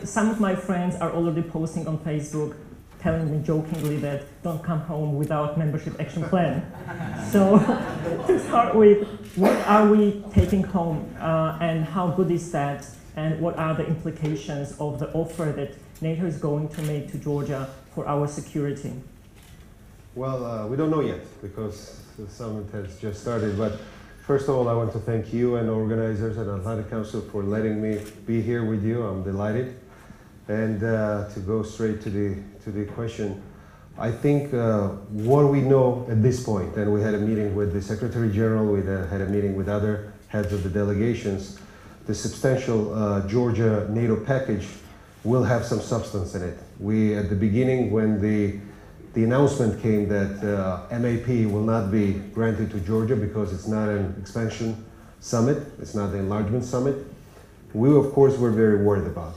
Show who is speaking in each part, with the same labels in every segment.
Speaker 1: Some of my friends are already posting on Facebook, telling me jokingly that don't come home without membership action plan. So to start with, what are we taking home and how good is that? And what are the implications of the offer that NATO is going to make to Georgia for our security?
Speaker 2: Well, we don't know yet because the summit has just started. But first of all, I want to thank you and organizers and Atlantic Council for letting me be here with you. I'm delighted. And to go straight to the question, I think what we know at this point, and we had a meeting with the Secretary General, we had a meeting with other heads of the delegations, the substantial Georgia NATO package will have some substance in it. We, at the beginning, when the announcement came that MAP will not be granted to Georgia because it's not an expansion summit, it's not the enlargement summit, we of course were very worried about,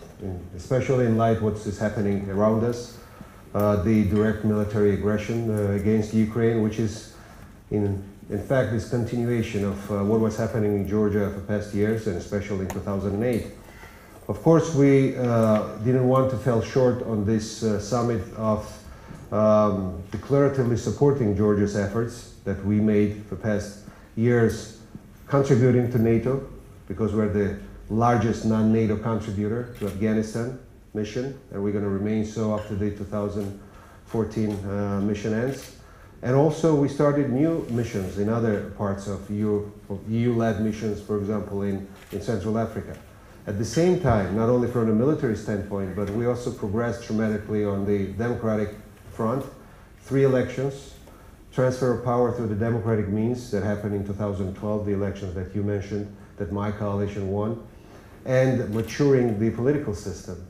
Speaker 2: especially in light of what is happening around us, the direct military aggression against Ukraine, which is in fact this continuation of what was happening in Georgia for past years, and especially in 2008. Of course, we didn't want to fall short on this summit of declaratively supporting Georgia's efforts that we made for past years, contributing to NATO, because we're the largest non-NATO contributor to Afghanistan mission, and we're going to remain so after the 2014 mission ends. And also we started new missions in other parts of EU-led missions, for example, in Central Africa. At the same time, not only from a military standpoint, but we also progressed dramatically on the democratic front. 3 elections, transfer of power through the democratic means that happened in 2012, the elections that you mentioned, that my coalition won, and maturing the political system.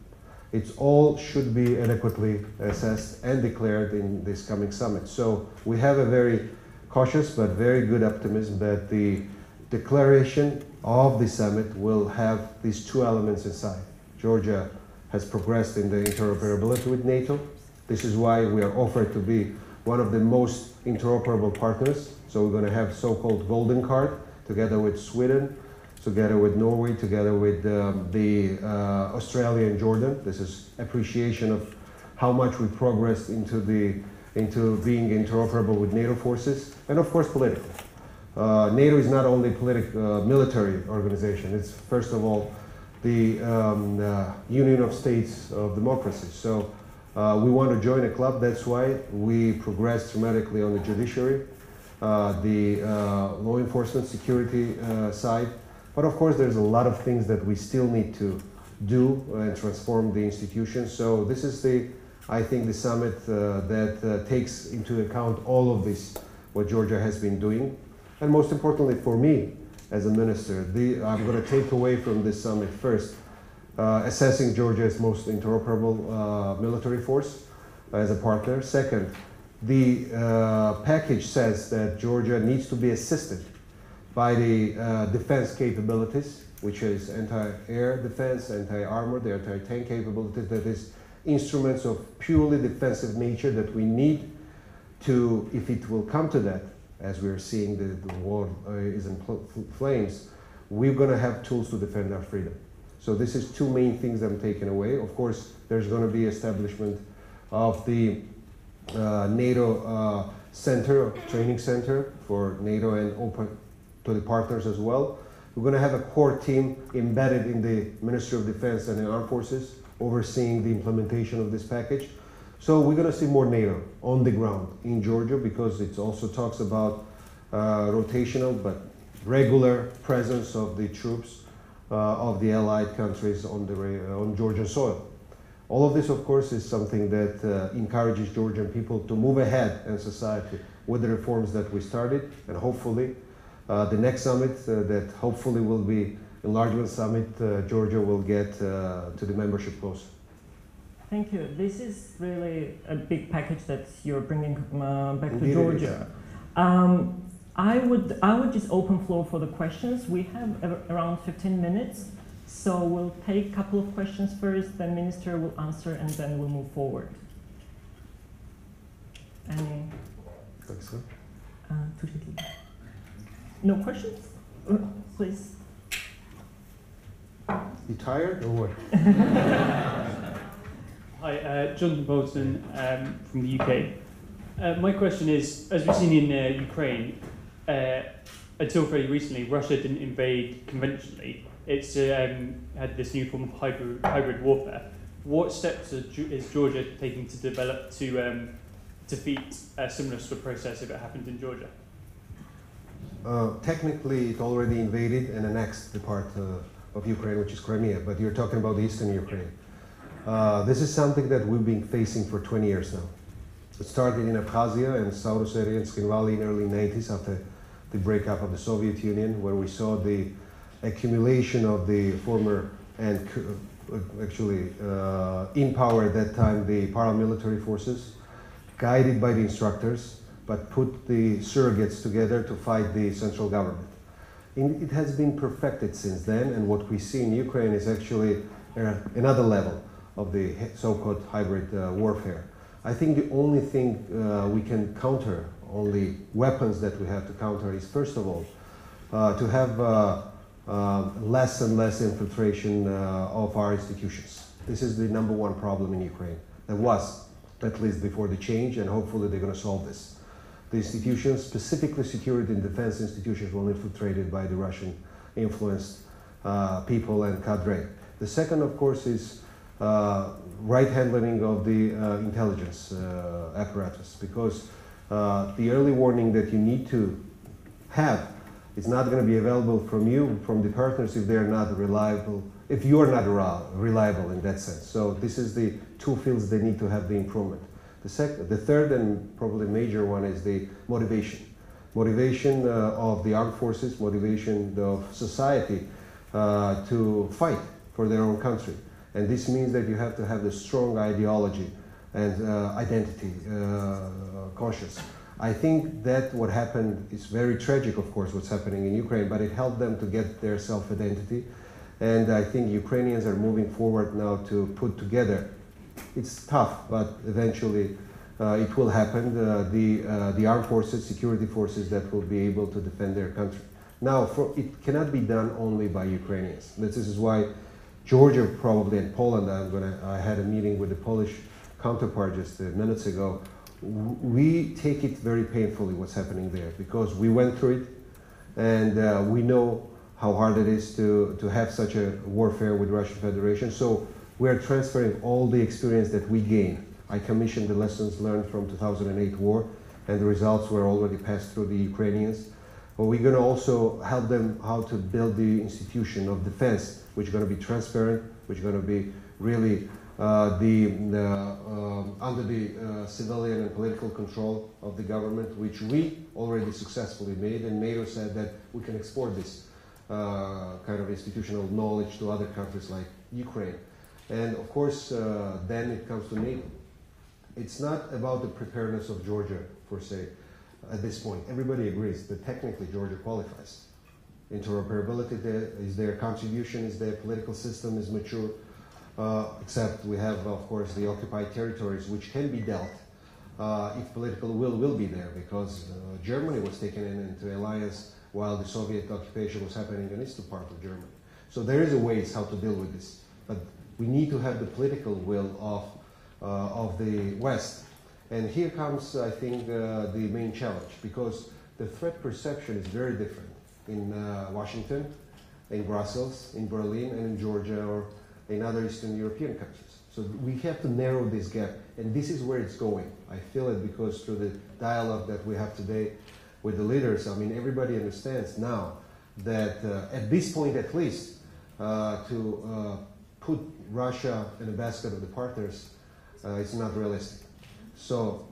Speaker 2: It all should be adequately assessed and declared in this coming summit. So we have a very cautious but very good optimism that the declaration of the summit will have these 2 elements inside. Georgia has progressed in the interoperability with NATO. This is why we are offered to be one of the most interoperable partners. So we're going to have so-called golden card together with Sweden, together with Norway, together with Australia and Jordan. This is appreciation of how much we progressed into being interoperable with NATO forces, and of course political. NATO is not only a military organization, it's first of all the Union of States of Democracy. So we want to join a club, that's why we progressed dramatically on the judiciary, the law enforcement security side. But of course, there's a lot of things that we still need to do and transform the institutions. So this is I think, the summit that takes into account all of this, what Georgia has been doing. And most importantly for me, as a minister, I'm going to take away from this summit first, assessing Georgia as most interoperable military force as a partner. Second, the package says that Georgia needs to be assisted by the defense capabilities, which is anti-air defense, anti-armor, the anti-tank capabilities, that is instruments of purely defensive nature that we need to, if it will come to that, as we're seeing the war is in flames, we're going to have tools to defend our freedom. So this is 2 main things I'm taking away. Of course, there's going to be establishment of the NATO training center for NATO and open to the partners as well. We're going to have a core team embedded in the Ministry of Defense and the Armed Forces overseeing the implementation of this package. So we're going to see more NATO on the ground in Georgia, because it also talks about rotational but regular presence of the troops of the allied countries on Georgian soil. All of this, of course, is something that encourages Georgian people to move ahead in society with the reforms that we started, and hopefully the next summit that hopefully will be enlargement summit, Georgia will get to the membership close.
Speaker 1: Thank you. This is really a big package that you're bringing back
Speaker 2: Indeed
Speaker 1: to Georgia. I would just open floor for the questions. We have around 15 minutes, so we'll take a couple of questions first, then Minister will answer, and then we'll move forward. Any? No questions? Please.
Speaker 2: You tired or what?
Speaker 3: Hi, Jonathan Bolton from the UK. My question is, as we've seen in Ukraine, until very recently, Russia didn't invade conventionally. It's had this new form of hybrid warfare. What steps is Georgia taking to develop to defeat a similar sort of process if it happened in Georgia?
Speaker 2: Technically, it already invaded and annexed the part of Ukraine, which is Crimea, but you're talking about eastern Ukraine. This is something that we've been facing for 20 years now. It started in Abkhazia and South Ossetia and Skin Valley in early 90s after the breakup of the Soviet Union, where we saw the accumulation of the former and actually in power at that time, the paramilitary forces, guided by the instructors, but put the surrogates together to fight the central government. It has been perfected since then, and what we see in Ukraine is actually another level of the so-called hybrid warfare. I think the only thing we can counter, only weapons that we have to counter is, first of all, to have less and less infiltration of our institutions. This is the number one problem in Ukraine. There was, at least before the change, and hopefully they're going to solve this. The institutions, specifically security and defense institutions, were infiltrated by the Russian-influenced people and cadre. The second, of course, is right handling of the intelligence apparatus, because the early warning that you need to have is not going to be available from you, from the partners, if they're not reliable, if you are not reliable in that sense. So this is the two fields they need to have the improvement. The third and probably major one is the motivation. Motivation of the armed forces, motivation of society to fight for their own country. And this means that you have to have the strong ideology and identity conscious. I think that what happened is very tragic, of course, what's happening in Ukraine, but it helped them to get their self-identity. And I think Ukrainians are moving forward now to put together. It's tough, but eventually it will happen. The armed forces, security forces that will be able to defend their country. Now, it cannot be done only by Ukrainians. This is why Georgia probably and Poland, I had a meeting with the Polish counterpart just minutes ago. We take it very painfully what's happening there, because we went through it and we know how hard it is to have such a warfare with Russian Federation. So we're transferring all the experience that we gained. I commissioned the lessons learned from 2008 war, and the results were already passed through the Ukrainians. But we're going to also help them how to build the institution of defense, which is going to be transparent, which is going to be really under the civilian and political control of the government, which we already successfully made, and NATO said that we can export this kind of institutional knowledge to other countries like Ukraine. And of course, then it comes to NATO. It's not about the preparedness of Georgia, per se, at this point. Everybody agrees that technically Georgia qualifies. Interoperability is their contribution, is their political system is mature, except we have, of course, the occupied territories, which can be dealt if political will be there, because Germany was taken into alliance while the Soviet occupation was happening in the eastern part of Germany. So there is a ways how to deal with this, but we need to have the political will of the West. And here comes, I think, the main challenge, because the threat perception is very different in Washington, in Brussels, in Berlin, and in Georgia, or in other Eastern European countries. So we have to narrow this gap, and this is where it's going. I feel it because through the dialogue that we have today with the leaders, I mean, everybody understands now that at this point at least, to put Russia in a basket of the partners, it's not realistic. So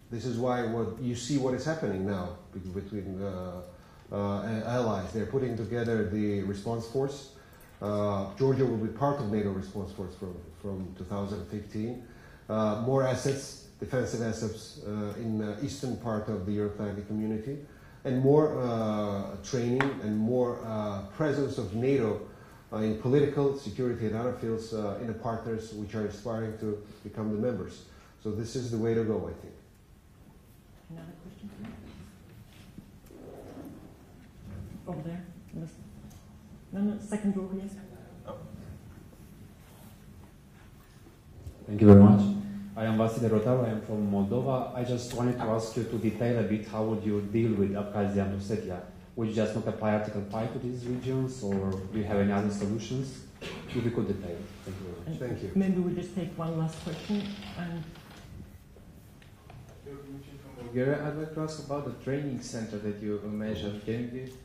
Speaker 2: this is why you see what is happening now between allies. They're putting together the response force. Georgia will be part of NATO response force from 2015. More assets, defensive assets in the eastern part of the Euro-Atlantic community, and more training and more presence of NATO in political, security, and other fields in the partners which are aspiring to become the members. So this is the way to go, I think.
Speaker 1: Another question? Over there. No, second row, yes.
Speaker 4: Thank you very much. I am Vasile Rotaru, I am from Moldova. I just wanted to ask you to detail a bit how would you deal with Abkhazia and Ossetia? Would you just not apply Article 5 to these regions, or do you have any other solutions? If you could detail. Thank you very much.
Speaker 2: Thank you.
Speaker 1: Maybe we just take one last question. And
Speaker 5: Bulgaria, I'd like to ask about the training center that you mentioned. Can you give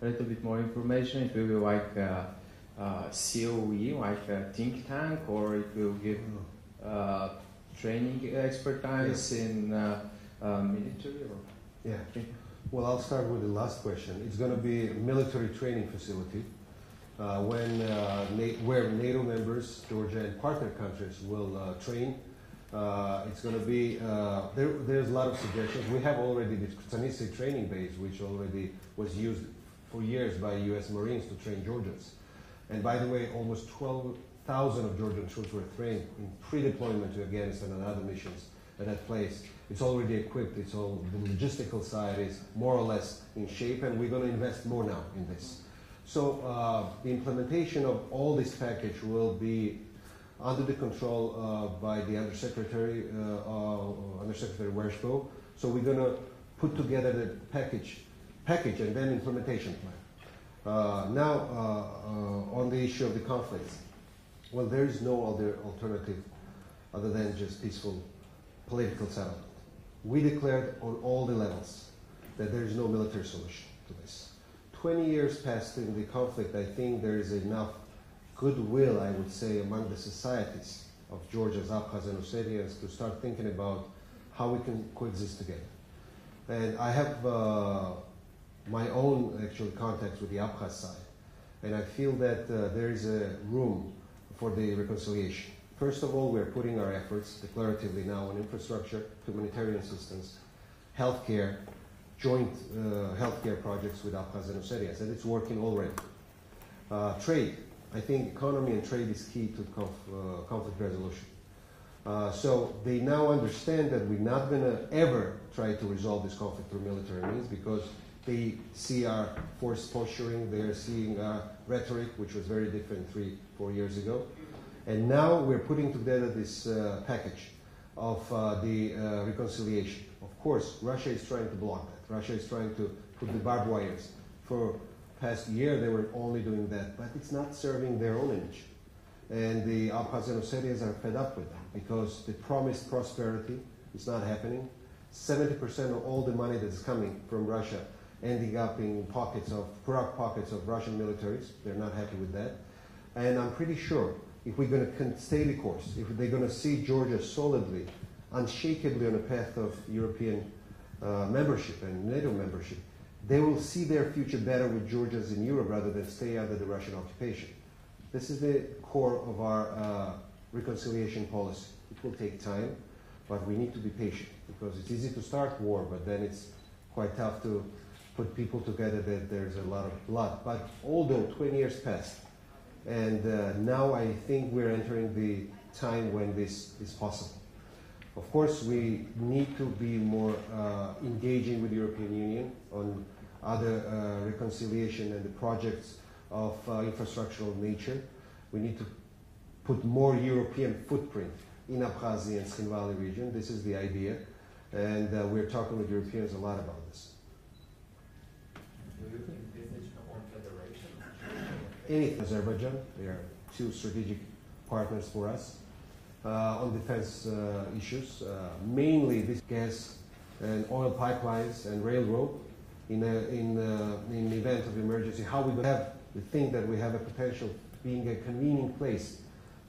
Speaker 5: a little bit more information? It will be like COE, like a think tank, or it will give training expertise in military? Or?
Speaker 2: Yeah. Well, I'll start with the last question. It's going to be a military training facility where NATO members, Georgia, and partner countries will train. It's going to be, there's a lot of suggestions. We have already the Stanisi training base, which already was used for years by US Marines to train Georgians. And by the way, almost 12,000 of Georgian troops were trained in pre-deployment to Afghanistan and other missions at that place. It's already equipped. It's all, the logistical side is more or less in shape, and we're going to invest more now in this. So the implementation of all this package will be under the control by the Undersecretary Wershko. So we're going to put together the package and then implementation plan. Now, on the issue of the conflicts, well, there is no other alternative other than just peaceful political settlement. We declared on all the levels that there is no military solution to this. 20 years past in the conflict, I think there is enough goodwill, I would say, among the societies of Georgians, Abkhaz, and Ossetians to start thinking about how we can coexist together. And I have my own, actually, contacts with the Abkhaz side, and I feel that there is a room for the reconciliation. First of all, we're putting our efforts declaratively now on infrastructure, humanitarian assistance, healthcare, joint healthcare projects with Abkhaz and Ossetians, and it's working already. Trade. I think economy and trade is key to conflict resolution. So they now understand that we're not going to ever try to resolve this conflict through military means, because they see our forced posturing, they're seeing our rhetoric, which was very different 3-4 years ago. And now we're putting together this package of the reconciliation. Of course, Russia is trying to block that. Russia is trying to put the barbed wires. For past year, they were only doing that, but it's not serving their own image. And the Abkhaz and Ossetians are fed up with them because the promised prosperity is not happening. 70% of all the money that's coming from Russia ending up in corrupt pockets of Russian militaries. They're not happy with that. And I'm pretty sure if we're going to stay the course, if they're going to see Georgia solidly, unshakably on a path of European membership and NATO membership, they will see their future better with Georgians in Europe rather than stay under the Russian occupation. This is the core of our reconciliation policy. It will take time, but we need to be patient, because it's easy to start war, but then it's quite tough to put people together that there's a lot of blood. But although 20 years passed, and now I think we're entering the time when this is possible. Of course, we need to be more engaging with the European Union on other reconciliation and the projects of infrastructural nature. We need to put more European footprint in Abkhazia and Tskhinvali region. This is the idea, and we're talking with Europeans a lot about this.
Speaker 6: Do you envisage a one federation?
Speaker 2: Anything. Azerbaijan, they are two strategic partners for us on defense issues, mainly this gas and oil pipelines and railroad. In the event of emergency, how we have the thing that we have a potential being a convening place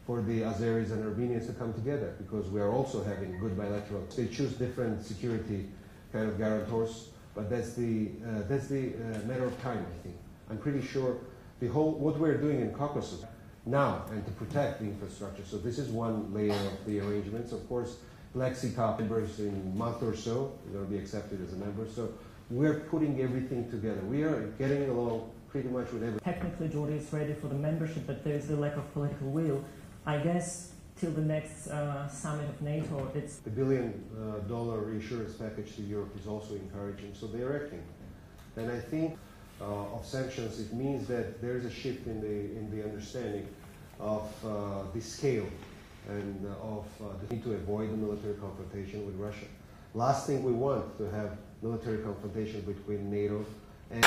Speaker 2: for the Azeris and Armenians to come together, because we are also having good bilateral. They choose different security kind of guarantors, but that's the matter of time, I think. I'm pretty sure what we're doing in Caucasus now and to protect the infrastructure. So this is one layer of the arrangements. Of course, Black Sea Top members in a month or so are going to be accepted as a member. So we're putting everything together. We are getting along pretty much with everything.
Speaker 1: Technically, Georgia is ready for the membership, but there's a lack of political will. I guess till the next summit of NATO, it's...
Speaker 2: The $1 billion reassurance package to Europe is also encouraging, so they're acting. And I think of sanctions, it means that there's a shift in the understanding of the scale and of the need to avoid the military confrontation with Russia. Last thing we want to have military confrontation between NATO and